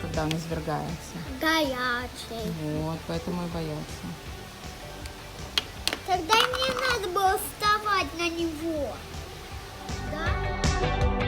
когда он извергается? Горячий. Вот, поэтому и боятся. Тогда мне надо было вставать на него. Да?